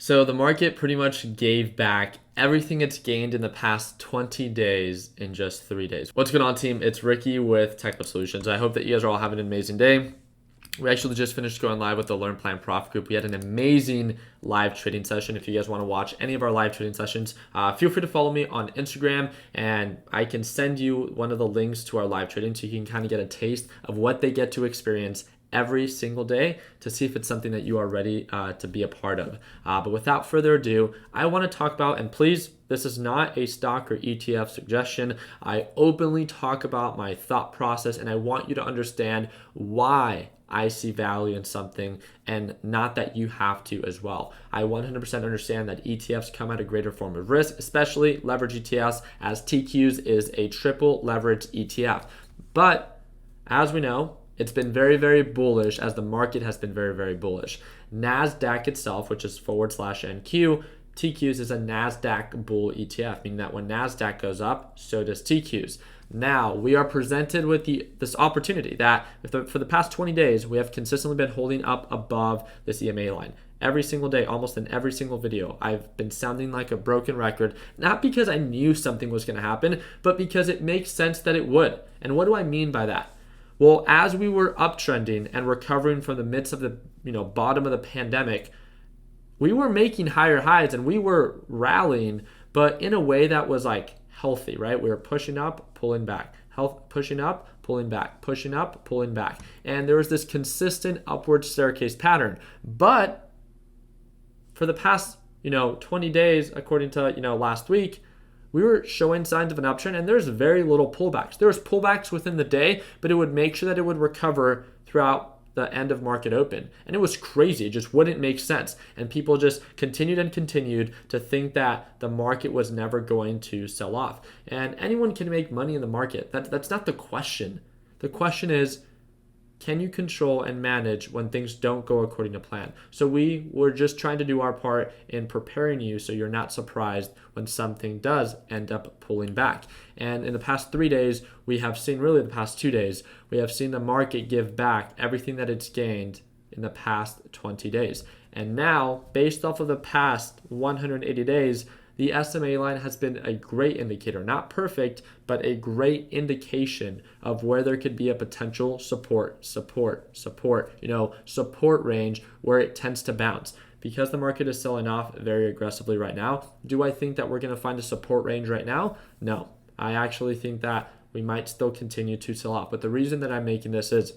So the market pretty much gave back everything it's gained in the past 20 days in just 3 days. What's going on, team? It's Ricky with Technical Solutions. I hope that you guys are all having an amazing day. We actually just finished going live with the Learn Plan Profit Group. We had an amazing live trading session. If you guys want to watch any of our live trading sessions, feel free to follow me on Instagram, and I can send you one of the links to our live trading so you can kind of get a taste of what they get to experience every single day to see if it's something that you are ready to be a part of. But without further ado, I want to talk about, and please, this is not a stock or ETF suggestion. I openly talk about my thought process, and I want you to understand why I see value in something, and not that you have to as well. I 100% understand that ETFs come at a greater form of risk, especially leverage ETFs, as TQs is a triple leverage ETF. But as we know, it's been very, very bullish, as the market has been very, very bullish. NASDAQ itself, which is /NQ, TQs is a NASDAQ bull ETF, meaning that when NASDAQ goes up, so does TQs. Now, we are presented with this opportunity that for the past 20 days, we have consistently been holding up above this EMA line. Every single day, almost in every single video, I've been sounding like a broken record, not because I knew something was going to happen, but because it makes sense that it would. And what do I mean by that? Well, as we were uptrending and recovering from the midst of the bottom of the pandemic, we were making higher highs and we were rallying, but in a way that was like healthy, right? We were pushing up, pulling back, pushing up, pulling back, pushing up, pulling back. And there was this consistent upward staircase pattern. But for the past 20 days, according to last week, we were showing signs of an uptrend, and there's very little pullbacks. There was pullbacks within the day, but it would make sure that it would recover throughout the end of market open. And it was crazy. It just wouldn't make sense. And people just continued and continued to think that the market was never going to sell off. And anyone can make money in the market. That's not the question. The question is, can you control and manage when things don't go according to plan? So we were just trying to do our part in preparing you so you're not surprised when something does end up pulling back. And in the past 3 days, we have seen, really the past 2 days, we have seen the market give back everything that it's gained in the past 20 days. And now, based off of the past 180 days, the SMA line has been a great indicator, not perfect, but a great indication of where there could be a potential support range where it tends to bounce. Because the market is selling off very aggressively right now, do I think that we're going to find a support range right now? No. I actually think that we might still continue to sell off. But the reason that I'm making this is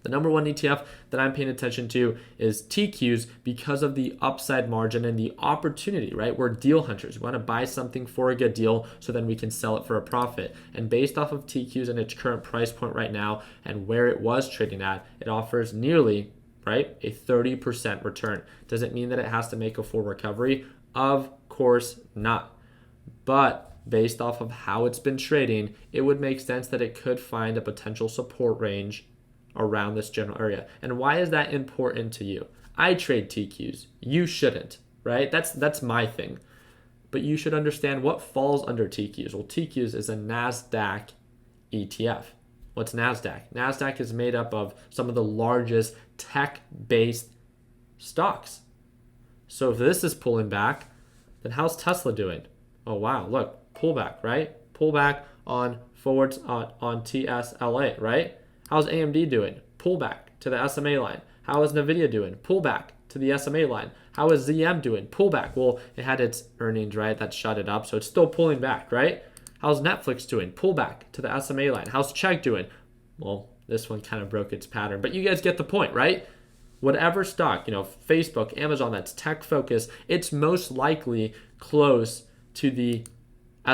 the number one ETF that I'm paying attention to is TQs, because of the upside margin and the opportunity, right? We're deal hunters. We want to buy something for a good deal so then we can sell it for a profit. And based off of TQs and its current price point right now and where it was trading at, it offers nearly, right, a 30% return. Does it mean that it has to make a full recovery? Of course not. But based off of how it's been trading, it would make sense that it could find a potential support range around this general area. And why is that important to you? I trade TQs. You shouldn't, right? That's my thing. But you should understand what falls under TQs. Well, TQs is a NASDAQ ETF. What's NASDAQ? NASDAQ is made up of some of the largest tech-based stocks. So if this is pulling back, then how's Tesla doing? Oh, wow, look, pullback, right? Pullback on forwards on TSLA, right? How's AMD doing? Pullback to the SMA line. How is NVIDIA doing? Pullback to the SMA line. How is ZM doing? Pullback. Well, it had its earnings, right? That shut it up, so it's still pulling back, right? How's Netflix doing? Pullback to the SMA line. How's Chegg doing? Well, this one kind of broke its pattern, but you guys get the point, right? Whatever stock, Facebook, Amazon, that's tech focused, it's most likely close to the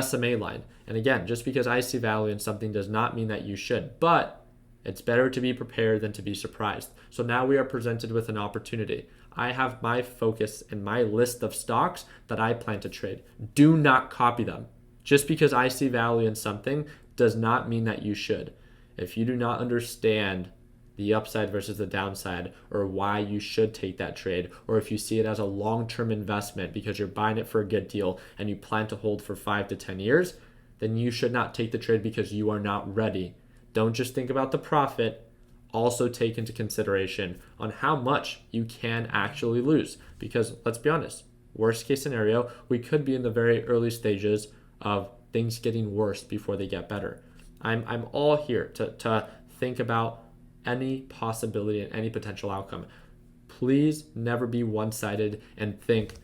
SMA line. And again, just because I see value in something does not mean that you should, but it's better to be prepared than to be surprised. So now we are presented with an opportunity. I have my focus and my list of stocks that I plan to trade. Do not copy them. Just because I see value in something does not mean that you should. If you do not understand the upside versus the downside, or why you should take that trade, or if you see it as a long-term investment because you're buying it for a good deal and you plan to hold for 5 to 10 years, then you should not take the trade because you are not ready. Don't just think about the profit, also take into consideration on how much you can actually lose. Because let's be honest, worst case scenario, we could be in the very early stages of things getting worse before they get better. I'm all here to think about any possibility and any potential outcome. Please never be one-sided and think,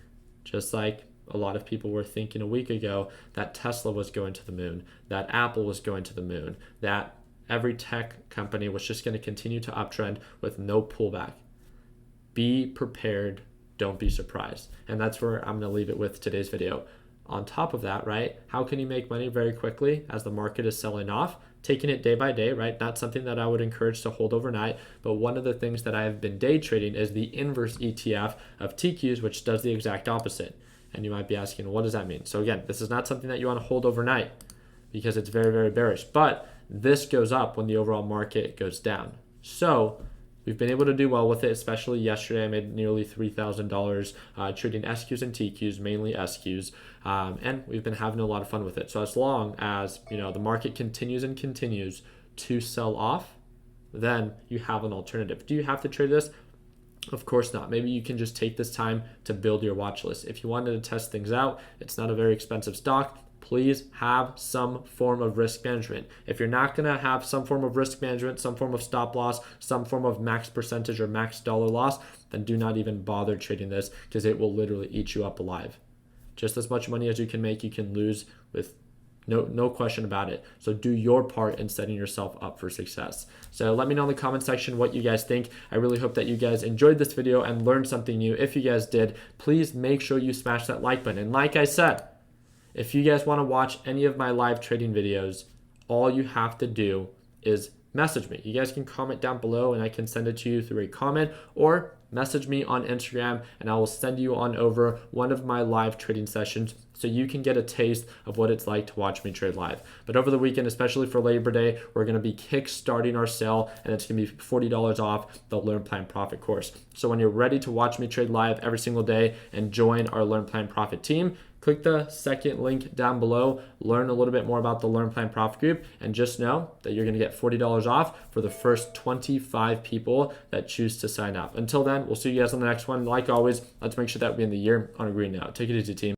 just like a lot of people were thinking a week ago, that Tesla was going to the moon, that Apple was going to the moon, that every tech company was just going to continue to uptrend with no pullback. Be prepared, don't be surprised. And that's where I'm going to leave it with today's video. On top of that, right, how can you make money very quickly as the market is selling off? Taking it day by day, right? Not something that I would encourage to hold overnight, but one of the things that I have been day trading is the inverse ETF of TQs, which does the exact opposite. And you might be asking, what does that mean? So again, this is not something that you want to hold overnight because it's very, very bearish, but this goes up when the overall market goes down. So we've been able to do well with it, especially yesterday. I made nearly $3,000 trading SQs and TQs, mainly SQs, and we've been having a lot of fun with it. So as long as the market continues and continues to sell off, then you have an alternative. Do you have to trade this? Of course not. Maybe you can just take this time to build your watch list. If you wanted to test things out, it's not a very expensive stock. Please have some form of risk management. If you're not going to have some form of risk management, some form of stop loss, some form of max percentage or max dollar loss, then do not even bother trading this because it will literally eat you up alive. Just as much money as you can make, you can lose with no question about it. So do your part in setting yourself up for success. So let me know in the comment section what you guys think. I really hope that you guys enjoyed this video and learned something new. If you guys did, please make sure you smash that like button. And like I said, if you guys want to watch any of my live trading videos, all you have to do is message me. You guys can comment down below and I can send it to you through a comment, or message me on Instagram and I will send you on over one of my live trading sessions so you can get a taste of what it's like to watch me trade live. But over the weekend, especially for Labor Day, we're going to be kick-starting our sale and it's going to be $40 off the Learn Plan Profit course. So when you're ready to watch me trade live every single day and join our Learn Plan Profit team, click the second link down below, learn a little bit more about the Learn Plan Profit group, and just know that you're going to get $40 off for the first 25 people that choose to sign up. Until then, we'll see you guys on the next one. Like always, let's make sure that we end the year on a green note. Take it easy, team.